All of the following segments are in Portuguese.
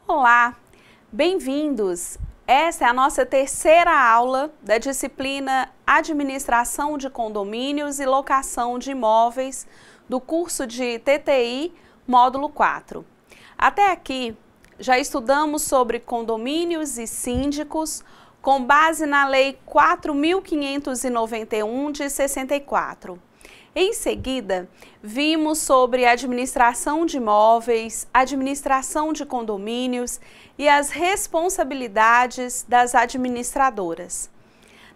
Olá, bem-vindos! Essa é a nossa terceira aula da disciplina Administração de Condomínios e Locação de Imóveis do curso de TTI, módulo 4. Até aqui, já estudamos sobre condomínios e síndicos com base na Lei 4.591 de 64. Em seguida, vimos sobre administração de imóveis, administração de condomínios e as responsabilidades das administradoras.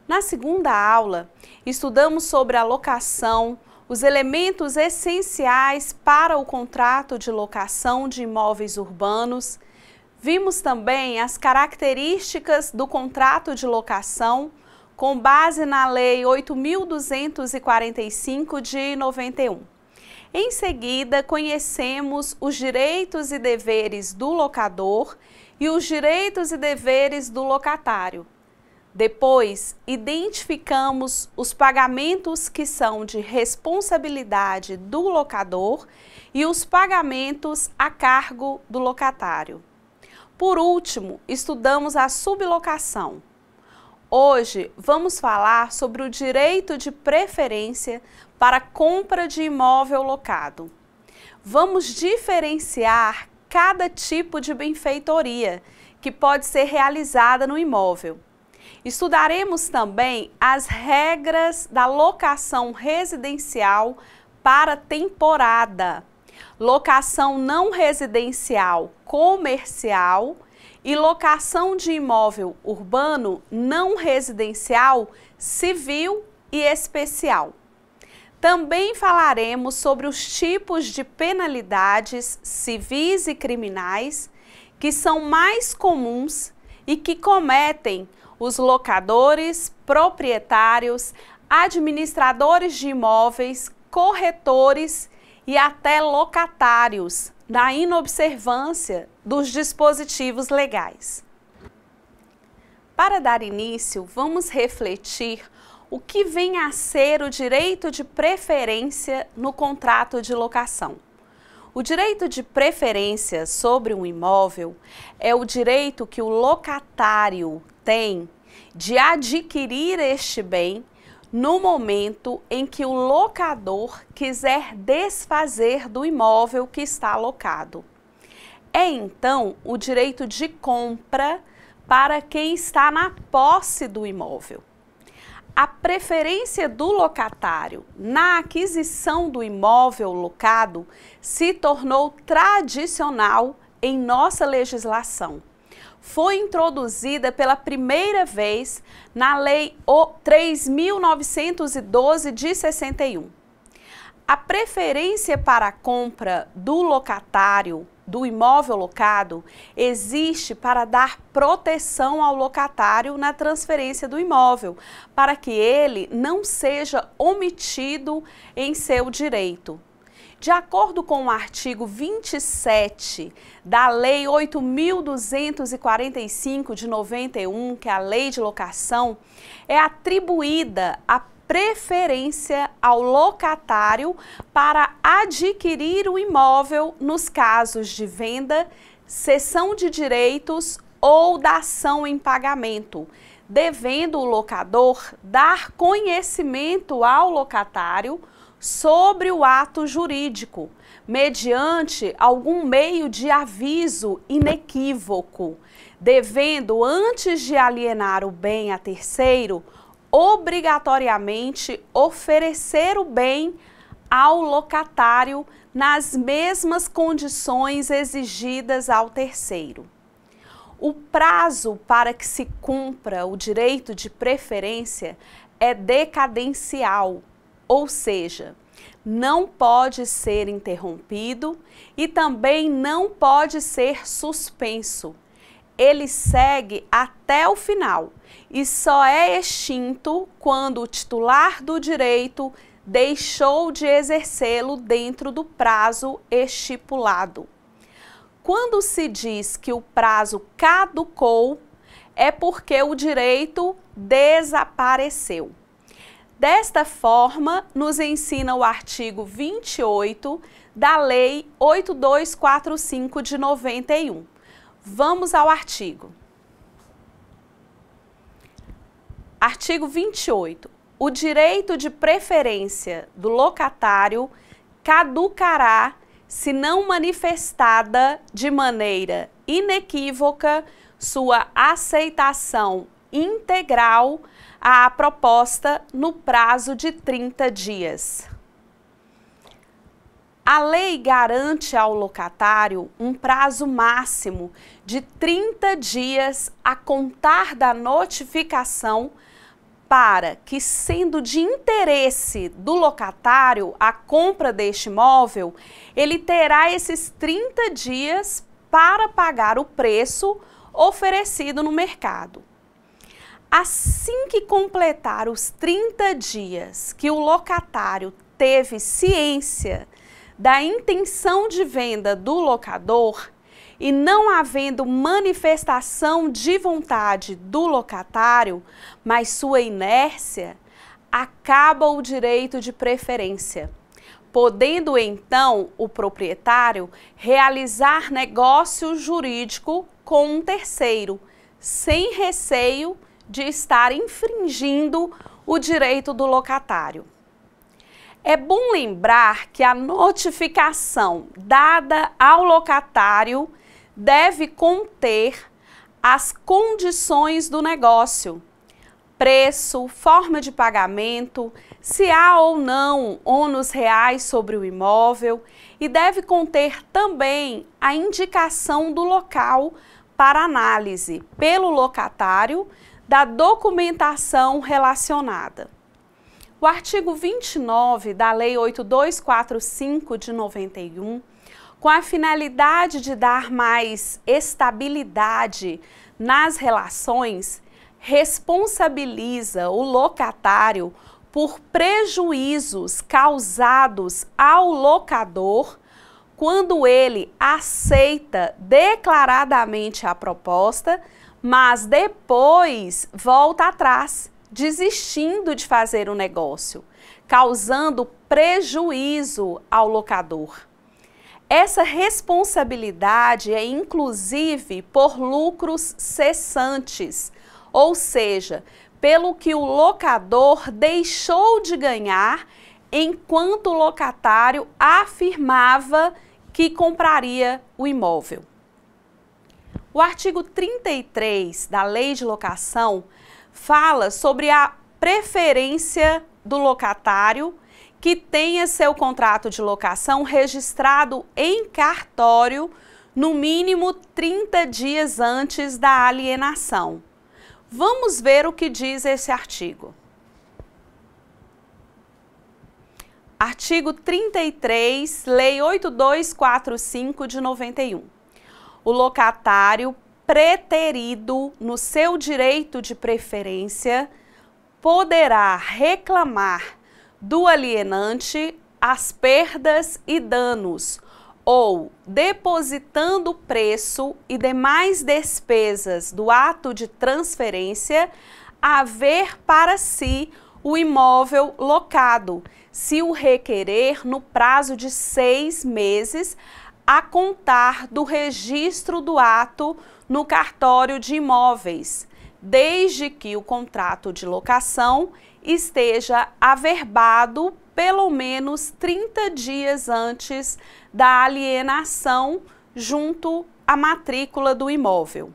Na segunda aula, estudamos sobre a locação, os elementos essenciais para o contrato de locação de imóveis urbanos. Vimos também as características do contrato de locação, com base na Lei 8.245 de 91. Em seguida, conhecemos os direitos e deveres do locador e os direitos e deveres do locatário. Depois, identificamos os pagamentos que são de responsabilidade do locador e os pagamentos a cargo do locatário. Por último, estudamos a sublocação. Hoje vamos falar sobre o direito de preferência para compra de imóvel locado. Vamos diferenciar cada tipo de benfeitoria que pode ser realizada no imóvel. Estudaremos também as regras da locação residencial para temporada, locação não residencial comercial e locação de imóvel urbano não residencial, civil e especial. Também falaremos sobre os tipos de penalidades civis e criminais que são mais comuns e que cometem os locadores, proprietários, administradores de imóveis, corretores e até locatários, na inobservância dos dispositivos legais. Para dar início, vamos refletir o que vem a ser o direito de preferência no contrato de locação. O direito de preferência sobre um imóvel é o direito que o locatário tem de adquirir este bem no momento em que o locador quiser desfazer do imóvel que está alocado. É então o direito de compra para quem está na posse do imóvel. A preferência do locatário na aquisição do imóvel locado se tornou tradicional em nossa legislação. Foi introduzida pela primeira vez na Lei 3.912 de 61. A preferência para a compra do locatário do imóvel locado existe para dar proteção ao locatário na transferência do imóvel, para que ele não seja omitido em seu direito. De acordo com o artigo 27 da Lei 8.245 de 91, que é a Lei de Locação, é atribuída a preferência ao locatário para adquirir o imóvel nos casos de venda, cessão de direitos ou dação em pagamento, devendo o locador dar conhecimento ao locatário sobre o ato jurídico, mediante algum meio de aviso inequívoco, devendo, antes de alienar o bem a terceiro, obrigatoriamente oferecer o bem ao locatário nas mesmas condições exigidas ao terceiro. O prazo para que se cumpra o direito de preferência é decadencial, ou seja, não pode ser interrompido e também não pode ser suspenso. Ele segue até o final e só é extinto quando o titular do direito deixou de exercê-lo dentro do prazo estipulado. Quando se diz que o prazo caducou, é porque o direito desapareceu. Desta forma, nos ensina o artigo 28 da Lei 8245 de 91. Vamos ao artigo. Artigo 28. O direito de preferência do locatário caducará se não manifestada de maneira inequívoca sua aceitação integral à proposta no prazo de 30 dias. A lei garante ao locatário um prazo máximo de 30 dias a contar da notificação para que, sendo de interesse do locatário a compra deste imóvel, ele terá esses 30 dias para pagar o preço oferecido no mercado. Assim que completar os 30 dias que o locatário teve ciência da intenção de venda do locador e não havendo manifestação de vontade do locatário, mas sua inércia, acaba o direito de preferência, podendo então o proprietário realizar negócio jurídico com um terceiro, sem receio de estar infringindo o direito do locatário. É bom lembrar que a notificação dada ao locatário deve conter as condições do negócio, preço, forma de pagamento, se há ou não ônus reais sobre o imóvel e deve conter também a indicação do local para análise pelo locatário da documentação relacionada. O artigo 29 da Lei 8245 de 91, com a finalidade de dar mais estabilidade nas relações, responsabiliza o locatário por prejuízos causados ao locador quando ele aceita declaradamente a proposta, mas depois volta atrás, desistindo de fazer o negócio, causando prejuízo ao locador. Essa responsabilidade é inclusive por lucros cessantes, ou seja, pelo que o locador deixou de ganhar enquanto o locatário afirmava que compraria o imóvel. O artigo 33 da Lei de Locação fala sobre a preferência do locatário que tenha seu contrato de locação registrado em cartório no mínimo 30 dias antes da alienação. Vamos ver o que diz esse artigo. Artigo 33, Lei 8245 de 91. O locatário preterido no seu direito de preferência poderá reclamar do alienante as perdas e danos ou depositando o preço e demais despesas do ato de transferência haver para si o imóvel locado, se o requerer no prazo de 6 meses a contar do registro do ato no cartório de imóveis, desde que o contrato de locação esteja averbado pelo menos 30 dias antes da alienação junto à matrícula do imóvel.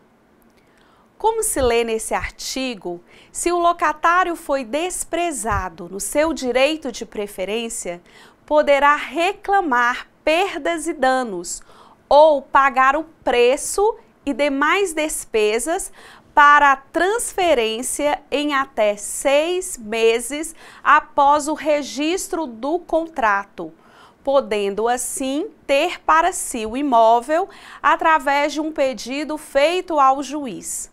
Como se lê nesse artigo, se o locatário foi desprezado no seu direito de preferência, poderá reclamar perdas e danos ou pagar o preço e demais despesas para a transferência em até 6 meses após o registro do contrato, podendo assim ter para si o imóvel através de um pedido feito ao juiz.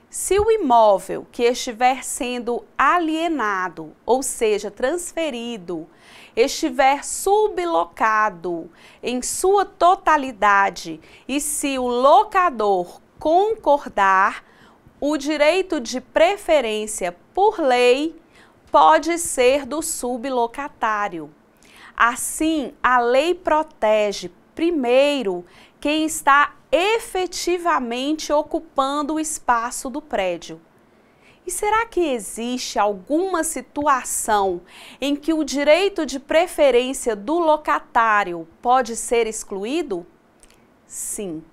Se o imóvel que estiver sendo alienado, ou seja, transferido, estiver sublocado em sua totalidade e se o locador concordar, o direito de preferência por lei pode ser do sublocatário. Assim, a lei protege primeiro quem está efetivamente ocupando o espaço do prédio. E será que existe alguma situação em que o direito de preferência do locatário pode ser excluído? Sim,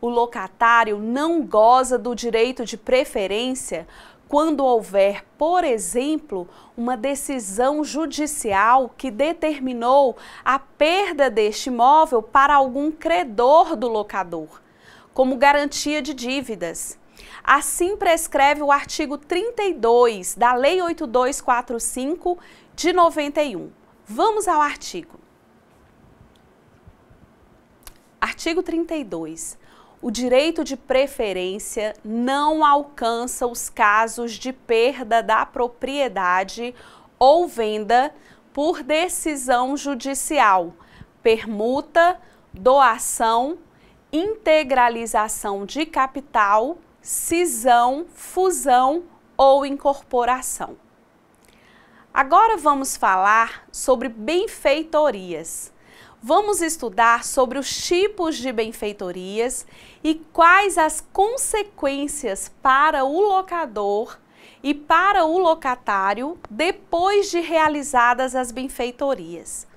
o locatário não goza do direito de preferência quando houver, por exemplo, uma decisão judicial que determinou a perda deste imóvel para algum credor do locador, como garantia de dívidas. Assim prescreve o artigo 32 da Lei 8245 de 91. Vamos ao artigo. Artigo 32. O direito de preferência não alcança os casos de perda da propriedade ou venda por decisão judicial, permuta, doação, integralização de capital, cisão, fusão ou incorporação. Agora vamos falar sobre benfeitorias. Vamos estudar sobre os tipos de benfeitorias e quais as consequências para o locador e para o locatário depois de realizadas as benfeitorias.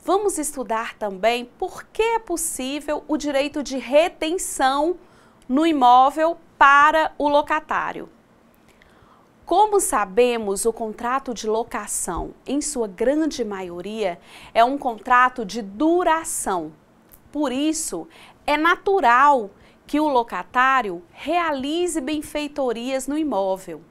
Vamos estudar também por que é possível o direito de retenção no imóvel para o locatário. Como sabemos, o contrato de locação, em sua grande maioria, é um contrato de duração. Por isso, é natural que o locatário realize benfeitorias no imóvel.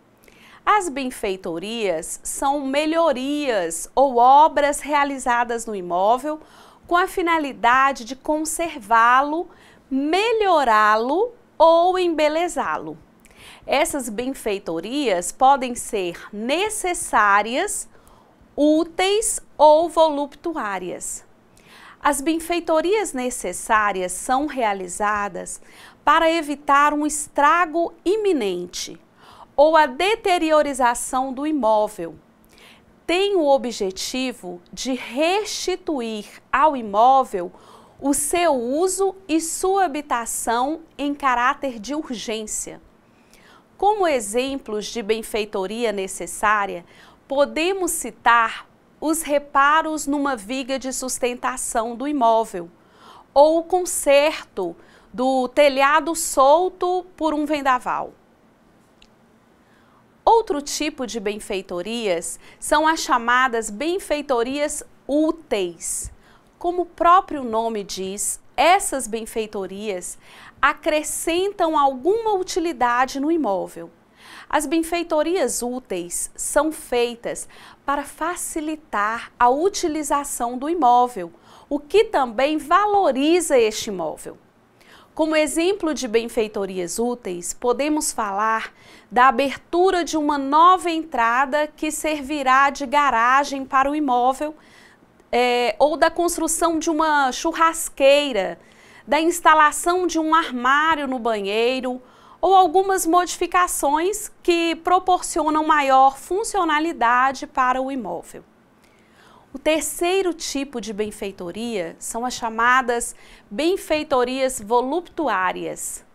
As benfeitorias são melhorias ou obras realizadas no imóvel com a finalidade de conservá-lo, melhorá-lo ou embelezá-lo. Essas benfeitorias podem ser necessárias, úteis ou voluptuárias. As benfeitorias necessárias são realizadas para evitar um estrago iminente ou a deteriorização do imóvel. Tem o objetivo de restituir ao imóvel o seu uso e sua habitação em caráter de urgência. Como exemplos de benfeitoria necessária, podemos citar os reparos numa viga de sustentação do imóvel ou o conserto do telhado solto por um vendaval. Outro tipo de benfeitorias são as chamadas benfeitorias úteis. Como o próprio nome diz, essas benfeitorias acrescentam alguma utilidade no imóvel. As benfeitorias úteis são feitas para facilitar a utilização do imóvel, o que também valoriza este imóvel. Como exemplo de benfeitorias úteis, podemos falar da abertura de uma nova entrada que servirá de garagem para o imóvel, ou da construção de uma churrasqueira, da instalação de um armário no banheiro, ou algumas modificações que proporcionam maior funcionalidade para o imóvel. O terceiro tipo de benfeitoria são as chamadas benfeitorias voluptuárias.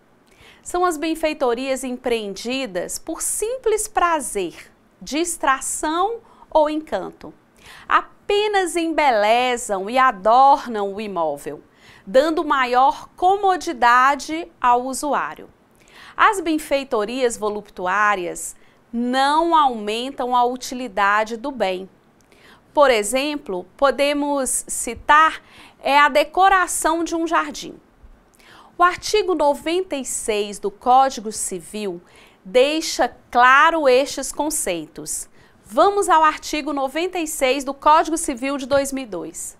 São as benfeitorias empreendidas por simples prazer, distração ou encanto. Apenas embelezam e adornam o imóvel, dando maior comodidade ao usuário. As benfeitorias voluptuárias não aumentam a utilidade do bem. Por exemplo, podemos citar a decoração de um jardim. O artigo 96 do Código Civil deixa claro estes conceitos. Vamos ao artigo 96 do Código Civil de 2002.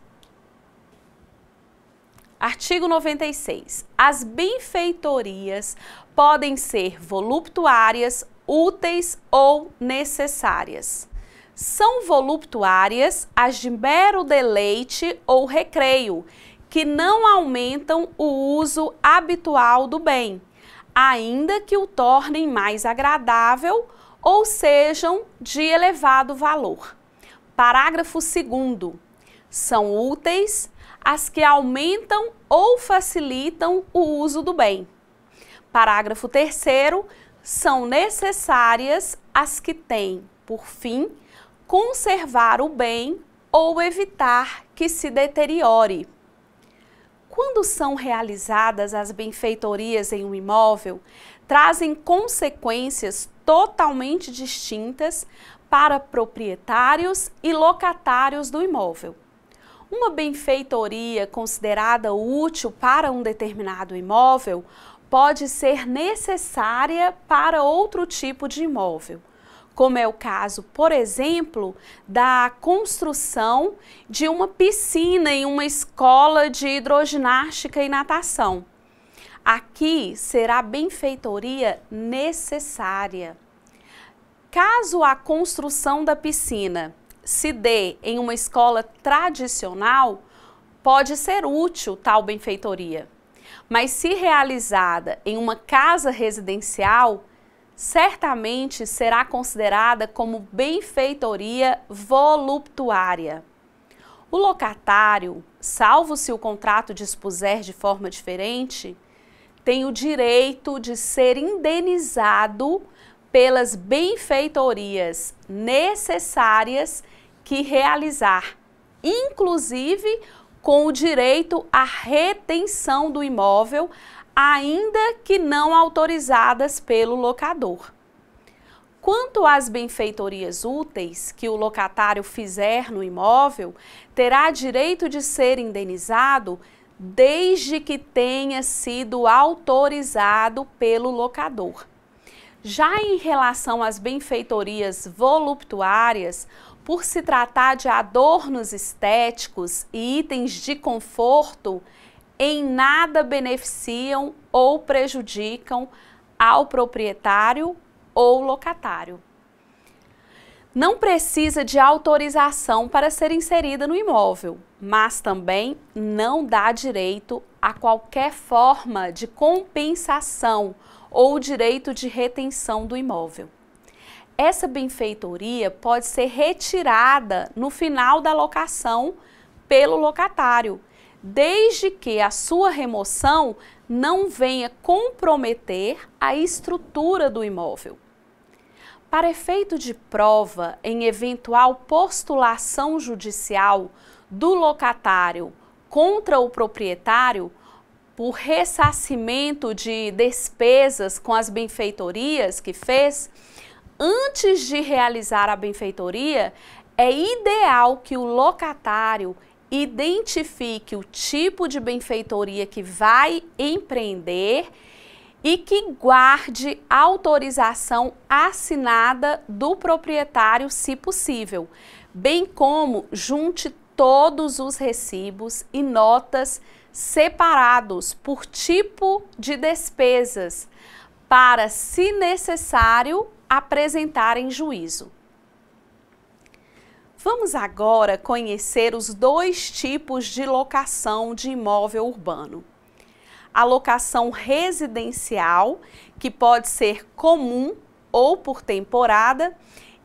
Artigo 96. As benfeitorias podem ser voluptuárias, úteis ou necessárias. São voluptuárias as de mero deleite ou recreio, que não aumentam o uso habitual do bem, ainda que o tornem mais agradável ou sejam de elevado valor. Parágrafo 2º. São úteis as que aumentam ou facilitam o uso do bem. Parágrafo 3º, são necessárias as que têm por fim conservar o bem ou evitar que se deteriore. Quando são realizadas as benfeitorias em um imóvel, trazem consequências totalmente distintas para proprietários e locatários do imóvel. Uma benfeitoria considerada útil para um determinado imóvel pode ser necessária para outro tipo de imóvel, como é o caso, por exemplo, da construção de uma piscina em uma escola de hidroginástica e natação. Aqui será benfeitoria necessária. Caso a construção da piscina se dê em uma escola tradicional, pode ser útil tal benfeitoria. Mas se realizada em uma casa residencial, certamente será considerada como benfeitoria voluptuária. O locatário, salvo se o contrato dispuser de forma diferente, tem o direito de ser indenizado pelas benfeitorias necessárias que realizar, inclusive com o direito à retenção do imóvel, ainda que não autorizadas pelo locador. Quanto às benfeitorias úteis que o locatário fizer no imóvel, terá direito de ser indenizado desde que tenha sido autorizado pelo locador. Já em relação às benfeitorias voluptuárias, por se tratar de adornos estéticos e itens de conforto, em nada beneficiam ou prejudicam ao proprietário ou locatário. Não precisa de autorização para ser inserida no imóvel, mas também não dá direito a qualquer forma de compensação ou direito de retenção do imóvel. Essa benfeitoria pode ser retirada no final da locação pelo locatário, desde que a sua remoção não venha comprometer a estrutura do imóvel. Para efeito de prova em eventual postulação judicial do locatário contra o proprietário por ressarcimento de despesas com as benfeitorias que fez, antes de realizar a benfeitoria, é ideal que o locatário identifique o tipo de benfeitoria que vai empreender e que guarde autorização assinada do proprietário, se possível, bem como junte todos os recibos e notas separados por tipo de despesas, para, se necessário, apresentar em juízo. Vamos agora conhecer os dois tipos de locação de imóvel urbano. A locação residencial, que pode ser comum ou por temporada,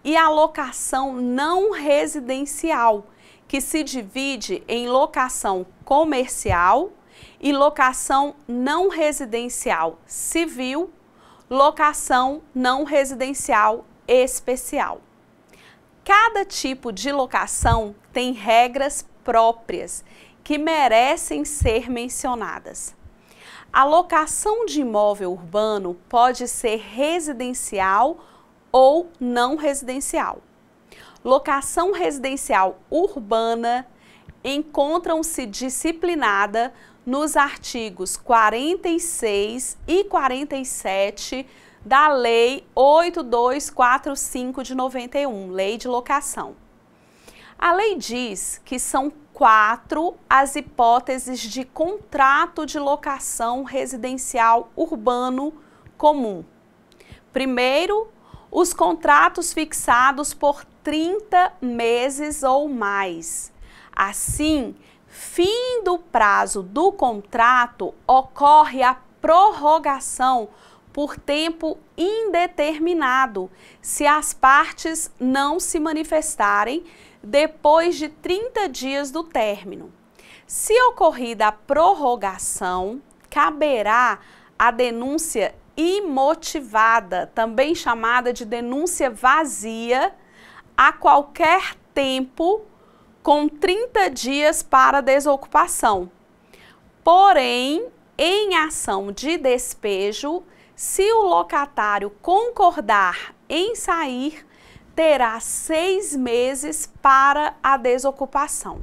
e a locação não residencial, que se divide em locação comercial e locação não residencial civil, locação não residencial especial. Cada tipo de locação tem regras próprias que merecem ser mencionadas. A locação de imóvel urbano pode ser residencial ou não residencial. Locação residencial urbana encontram-se disciplinada nos artigos 46 e 47 da Lei 8245 de 91, Lei de Locação. A lei diz que são 4 as hipóteses de contrato de locação residencial urbano comum. Primeiro, os contratos fixados por 30 meses ou mais. Assim, fim do prazo do contrato, ocorre a prorrogação por tempo indeterminado, se as partes não se manifestarem depois de 30 dias do término. Se ocorrida a prorrogação, caberá a denúncia imotivada, também chamada de denúncia vazia, a qualquer tempo, com 30 dias para desocupação. Porém, em ação de despejo, se o locatário concordar em sair, terá 6 meses para a desocupação.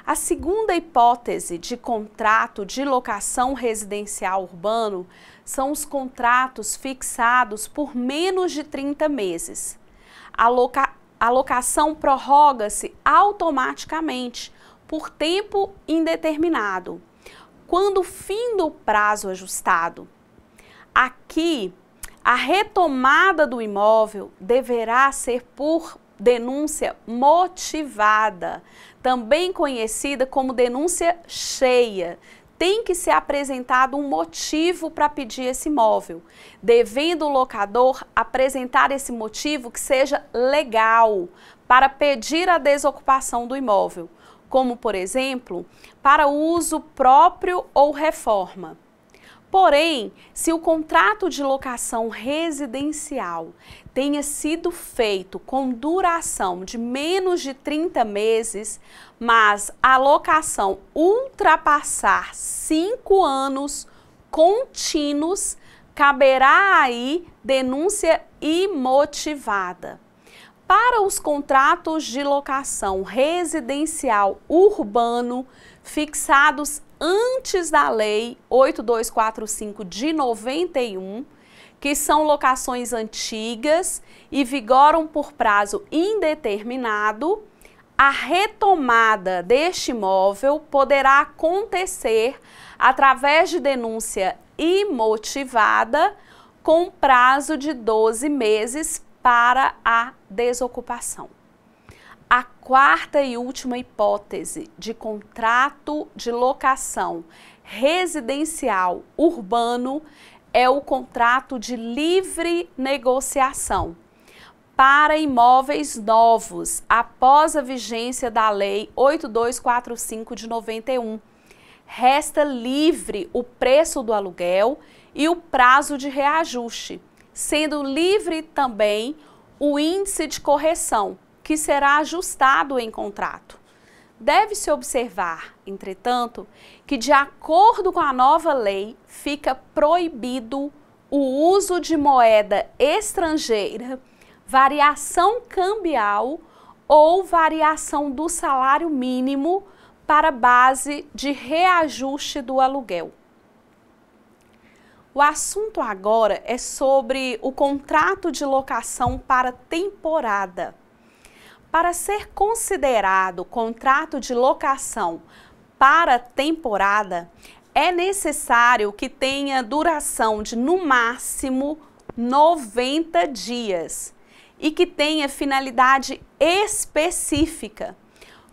A segunda hipótese de contrato de locação residencial urbano são os contratos fixados por menos de 30 meses. A locação prorroga-se automaticamente por tempo indeterminado, quando fim do prazo ajustado. Aqui, a retomada do imóvel deverá ser por denúncia motivada, também conhecida como denúncia cheia. Tem que ser apresentado um motivo para pedir esse imóvel, devendo o locador apresentar esse motivo que seja legal para pedir a desocupação do imóvel, como, por exemplo, para uso próprio ou reforma. Porém, se o contrato de locação residencial tenha sido feito com duração de menos de 30 meses, mas a locação ultrapassar 5 anos contínuos, caberá aí denúncia imotivada. Para os contratos de locação residencial urbano fixados antes da Lei 8245 de 91, que são locações antigas e vigoram por prazo indeterminado, a retomada deste imóvel poderá acontecer através de denúncia imotivada com prazo de 12 meses para a desocupação. A quarta e última hipótese de contrato de locação residencial urbano é o contrato de livre negociação para imóveis novos após a vigência da Lei 8245 de 91. Resta livre o preço do aluguel e o prazo de reajuste, sendo livre também o índice de correção, que será ajustado em contrato. Deve-se observar, entretanto, que de acordo com a nova lei, fica proibido o uso de moeda estrangeira, variação cambial ou variação do salário mínimo para base de reajuste do aluguel. O assunto agora é sobre o contrato de locação para temporada. Para ser considerado contrato de locação para temporada, é necessário que tenha duração de, no máximo, 90 dias e que tenha finalidade específica,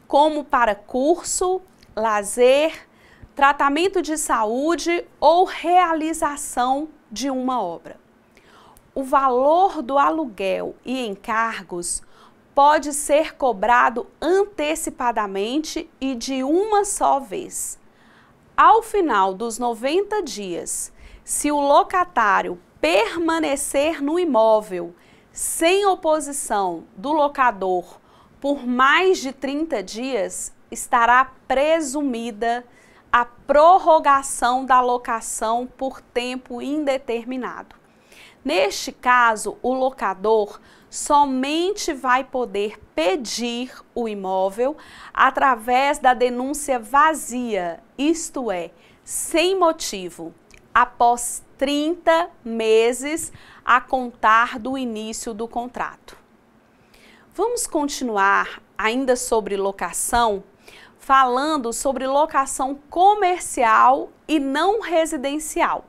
como para curso, lazer, tratamento de saúde ou realização de uma obra. O valor do aluguel e encargos pode ser cobrado antecipadamente e de uma só vez. Ao final dos 90 dias, se o locatário permanecer no imóvel sem oposição do locador por mais de 30 dias, estará presumida a prorrogação da locação por tempo indeterminado. Neste caso, o locador somente vai poder pedir o imóvel através da denúncia vazia, isto é, sem motivo, após 30 meses a contar do início do contrato. Vamos continuar ainda sobre locação, falando sobre locação comercial e não residencial.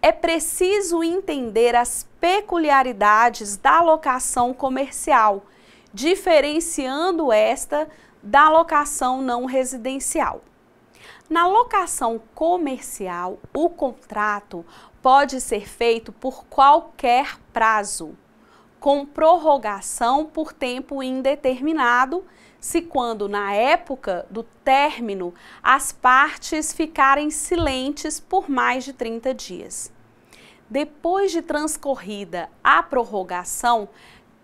É preciso entender as peculiaridades da locação comercial, diferenciando esta da locação não residencial. Na locação comercial, o contrato pode ser feito por qualquer prazo, com prorrogação por tempo indeterminado, se quando na época do término as partes ficarem silentes por mais de 30 dias. Depois de transcorrida a prorrogação,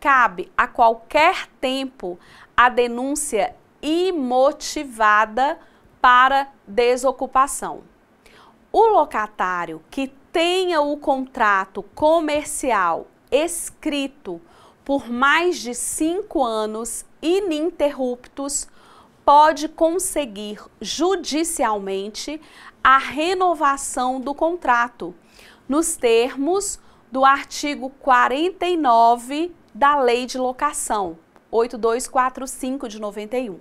cabe a qualquer tempo a denúncia imotivada para desocupação. O locatário que tenha o contrato comercial escrito por mais de 5 anos ininterruptos pode conseguir judicialmente a renovação do contrato, nos termos do artigo 49 da Lei de Locação, 8245 de 91.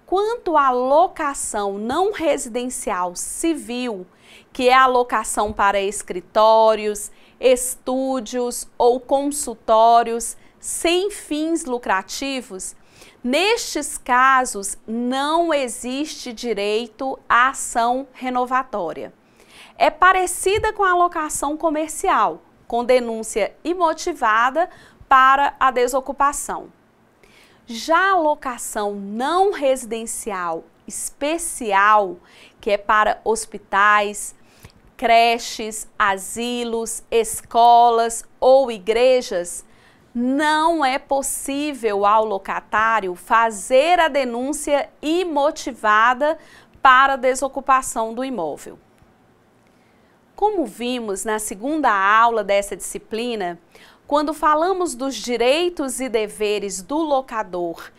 Quanto à locação não residencial civil, que é a locação para escritórios, estúdios ou consultórios sem fins lucrativos, nestes casos não existe direito à ação renovatória. É parecida com a locação comercial, com denúncia imotivada para a desocupação. Já a locação não residencial especial, que é para hospitais, creches, asilos, escolas ou igrejas, não é possível ao locatário fazer a denúncia imotivada para a desocupação do imóvel. Como vimos na segunda aula dessa disciplina, quando falamos dos direitos e deveres do locador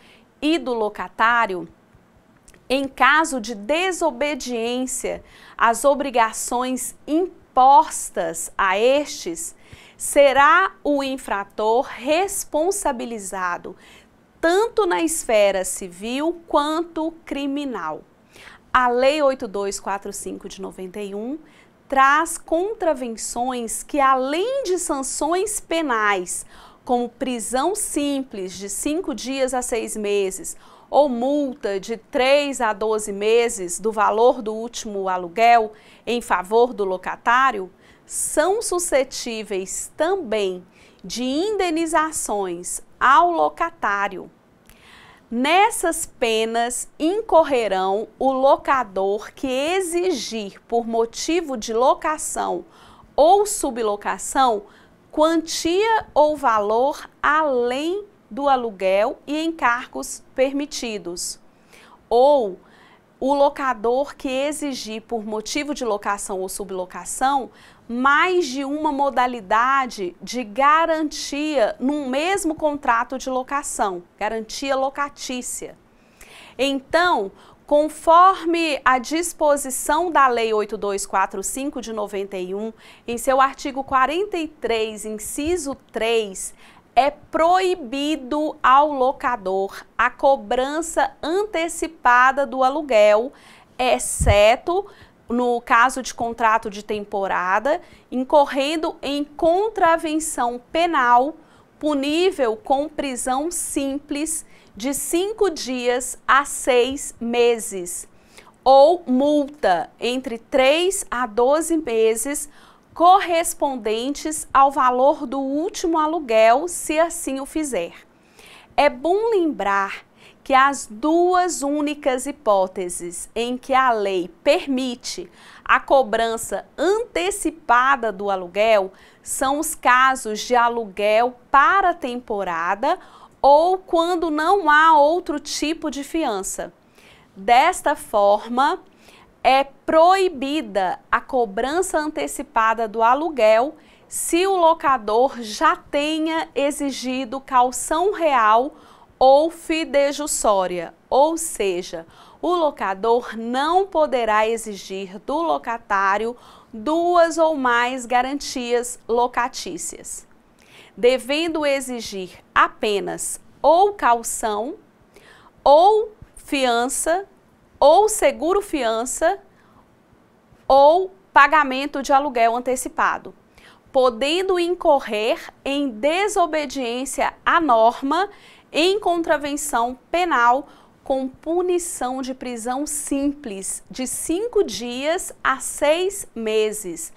e do locatário, em caso de desobediência às obrigações impostas a estes, será o infrator responsabilizado tanto na esfera civil quanto criminal. A Lei 8245 de 91 traz contravenções que, além de sanções penais, como prisão simples de 5 dias a 6 meses ou multa de 3 a 12 meses do valor do último aluguel em favor do locatário, são suscetíveis também de indenizações ao locatário. Nessas penas incorrerão o locador que exigir por motivo de locação ou sublocação quantia ou valor além do aluguel e encargos permitidos, ou o locador que exigir por motivo de locação ou sublocação mais de uma modalidade de garantia num mesmo contrato de locação, garantia locatícia. Então, conforme a disposição da Lei 8245 de 91, em seu artigo 43, inciso 3, é proibido ao locador a cobrança antecipada do aluguel, exceto no caso de contrato de temporada, incorrendo em contravenção penal punível com prisão simples de 5 dias a 6 meses, ou multa entre 3 a 12 meses, correspondentes ao valor do último aluguel, se assim o fizer. É bom lembrar que as duas únicas hipóteses em que a lei permite a cobrança antecipada do aluguel são os casos de aluguel para temporada ou quando não há outro tipo de fiança. Desta forma, é proibida a cobrança antecipada do aluguel se o locador já tenha exigido caução real ou fidejussória, ou seja, o locador não poderá exigir do locatário 2 ou mais garantias locatícias, devendo exigir apenas ou caução, ou fiança, ou seguro-fiança, ou pagamento de aluguel antecipado, podendo incorrer em desobediência à norma em contravenção penal com punição de prisão simples de 5 dias a 6 meses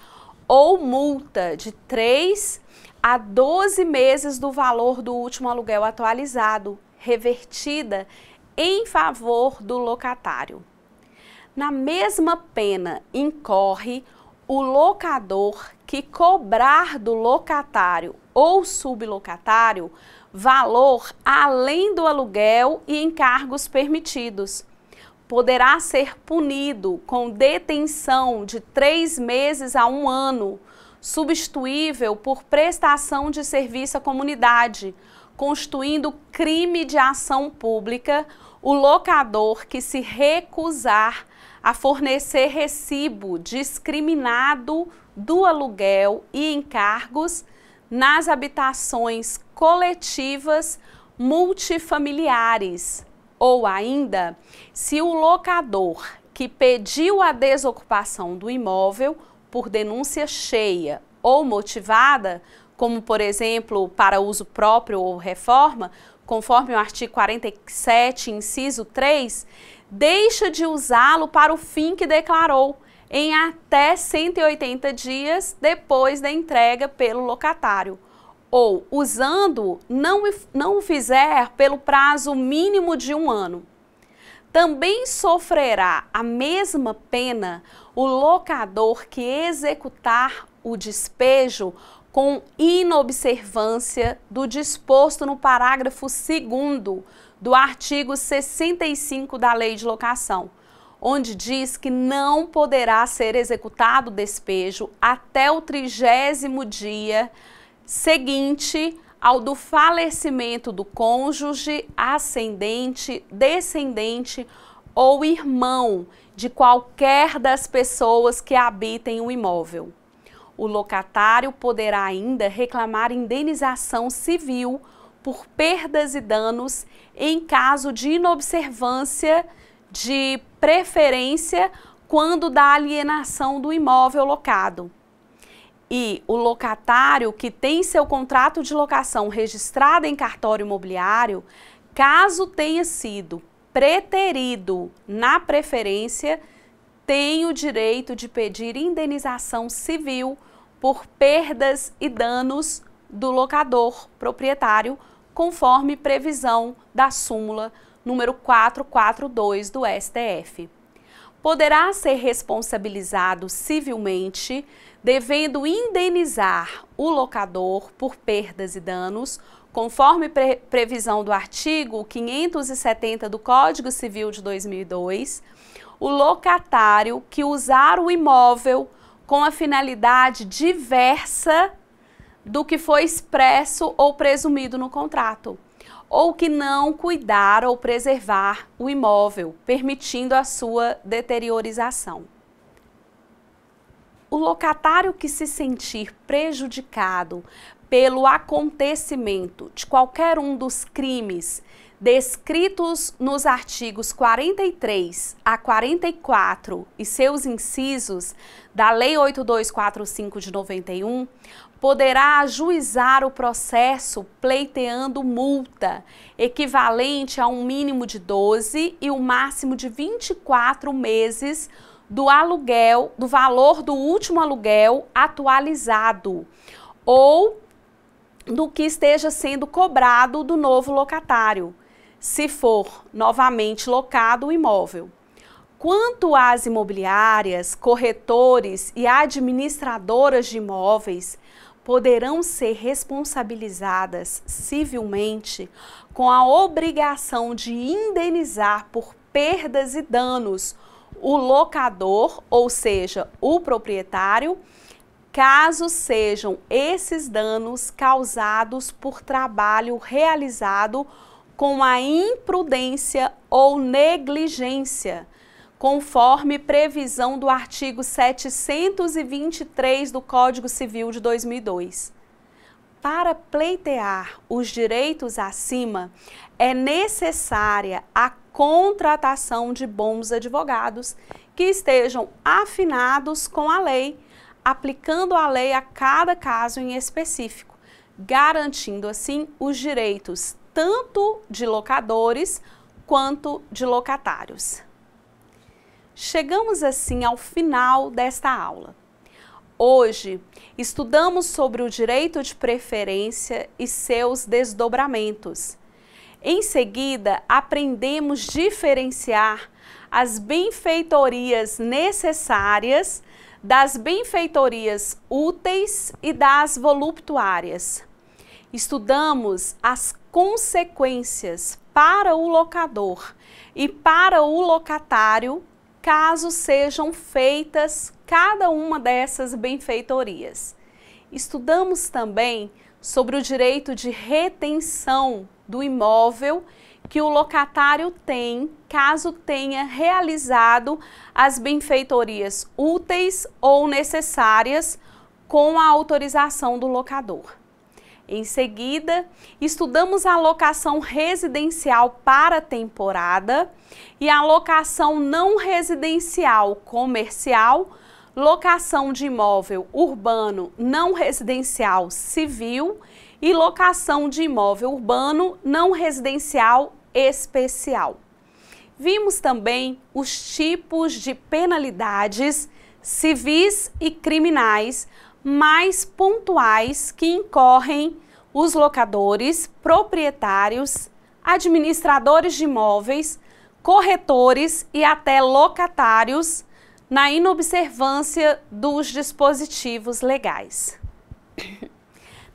ou multa de 3 a 12 meses do valor do último aluguel atualizado, revertida em favor do locatário. Na mesma pena incorre o locador que cobrar do locatário ou sublocatário valor além do aluguel e encargos permitidos. Poderá ser punido com detenção de 3 meses a 1 ano, substituível por prestação de serviço à comunidade, constituindo crime de ação pública o locador que se recusar a fornecer recibo discriminado do aluguel e encargos nas habitações coletivas multifamiliares, ou ainda, se o locador que pediu a desocupação do imóvel por denúncia cheia ou motivada, como por exemplo para uso próprio ou reforma, conforme o artigo 47, inciso 3, deixa de usá-lo para o fim que declarou, em até 180 dias depois da entrega pelo locatário, ou, usando, não o fizer pelo prazo mínimo de 1 ano. Também sofrerá a mesma pena o locador que executar o despejo com inobservância do disposto no parágrafo 2º do artigo 65 da Lei de Locação, onde diz que não poderá ser executado o despejo até o 30º dia seguinte ao do falecimento do cônjuge, ascendente, descendente ou irmão de qualquer das pessoas que habitem o imóvel. O locatário poderá ainda reclamar indenização civil por perdas e danos em caso de inobservância de preferência quando da alienação do imóvel locado. E o locatário que tem seu contrato de locação registrado em cartório imobiliário, caso tenha sido preterido na preferência, tem o direito de pedir indenização civil por perdas e danos do locador proprietário, conforme previsão da súmula número 442 do STF. Poderá ser responsabilizado civilmente, devendo indenizar o locador por perdas e danos, conforme previsão do artigo 570 do Código Civil de 2002, o locatário que usar o imóvel com a finalidade diversa do que foi expresso ou presumido no contrato, ou que não cuidar ou preservar o imóvel, permitindo a sua deteriorização. O locatário que se sentir prejudicado pelo acontecimento de qualquer um dos crimes descritos nos artigos 43 a 44 e seus incisos da Lei 8245 de 91, poderá ajuizar o processo pleiteando multa equivalente a um mínimo de 12 e um máximo de 24 meses do aluguel, do valor do último aluguel atualizado ou do que esteja sendo cobrado do novo locatário, se for novamente locado o imóvel. Quanto às imobiliárias, corretores e administradoras de imóveis, poderão ser responsabilizadas civilmente com a obrigação de indenizar por perdas e danos o locador, ou seja, o proprietário, caso sejam esses danos causados por trabalho realizado com a imprudência ou negligência, conforme previsão do artigo 723 do Código Civil de 2002. Para pleitear os direitos acima, é necessária a contratação de bons advogados que estejam afinados com a lei, aplicando a lei a cada caso em específico, garantindo assim os direitos tanto de locadores quanto de locatários. Chegamos assim ao final desta aula. Hoje, estudamos sobre o direito de preferência e seus desdobramentos. Em seguida, aprendemos a diferenciar as benfeitorias necessárias das benfeitorias úteis e das voluptuárias. Estudamos as consequências para o locador e para o locatário, caso sejam feitas cada uma dessas benfeitorias. Estudamos também sobre o direito de retenção do imóvel que o locatário tem, caso tenha realizado as benfeitorias úteis ou necessárias com a autorização do locador. Em seguida, estudamos a locação residencial para temporada e a locação não residencial comercial, locação de imóvel urbano não residencial civil e locação de imóvel urbano não residencial especial. Vimos também os tipos de penalidades civis e criminais mais pontuais que incorrem os locadores, proprietários, administradores de imóveis, corretores e até locatários na inobservância dos dispositivos legais.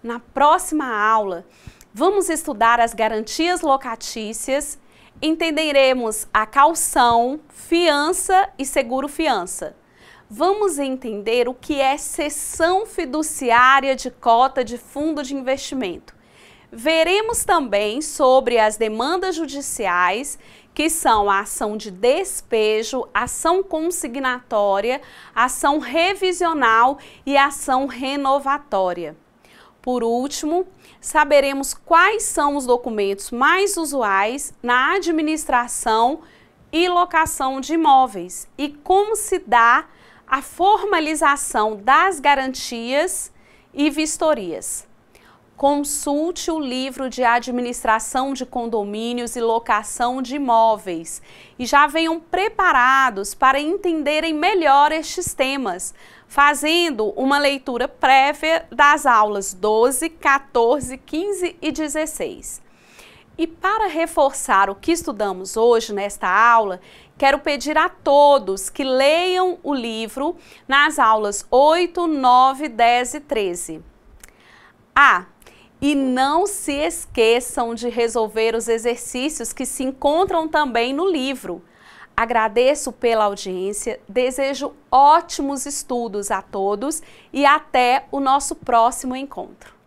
Na próxima aula, vamos estudar as garantias locatícias, entenderemos a caução, fiança e seguro-fiança. Vamos entender o que é cessão fiduciária de cota de fundo de investimento. Veremos também sobre as demandas judiciais, que são a ação de despejo, ação consignatória, ação revisional e ação renovatória. Por último, saberemos quais são os documentos mais usuais na administração e locação de imóveis e como se dá a formalização das garantias e vistorias. Consulte o livro de administração de condomínios e locação de imóveis e já venham preparados para entenderem melhor estes temas, fazendo uma leitura prévia das aulas 12, 14, 15 e 16. E para reforçar o que estudamos hoje nesta aula, quero pedir a todos que leiam o livro nas aulas 8, 9, 10 e 13. E não se esqueçam de resolver os exercícios que se encontram também no livro. Agradeço pela audiência, desejo ótimos estudos a todos e até o nosso próximo encontro.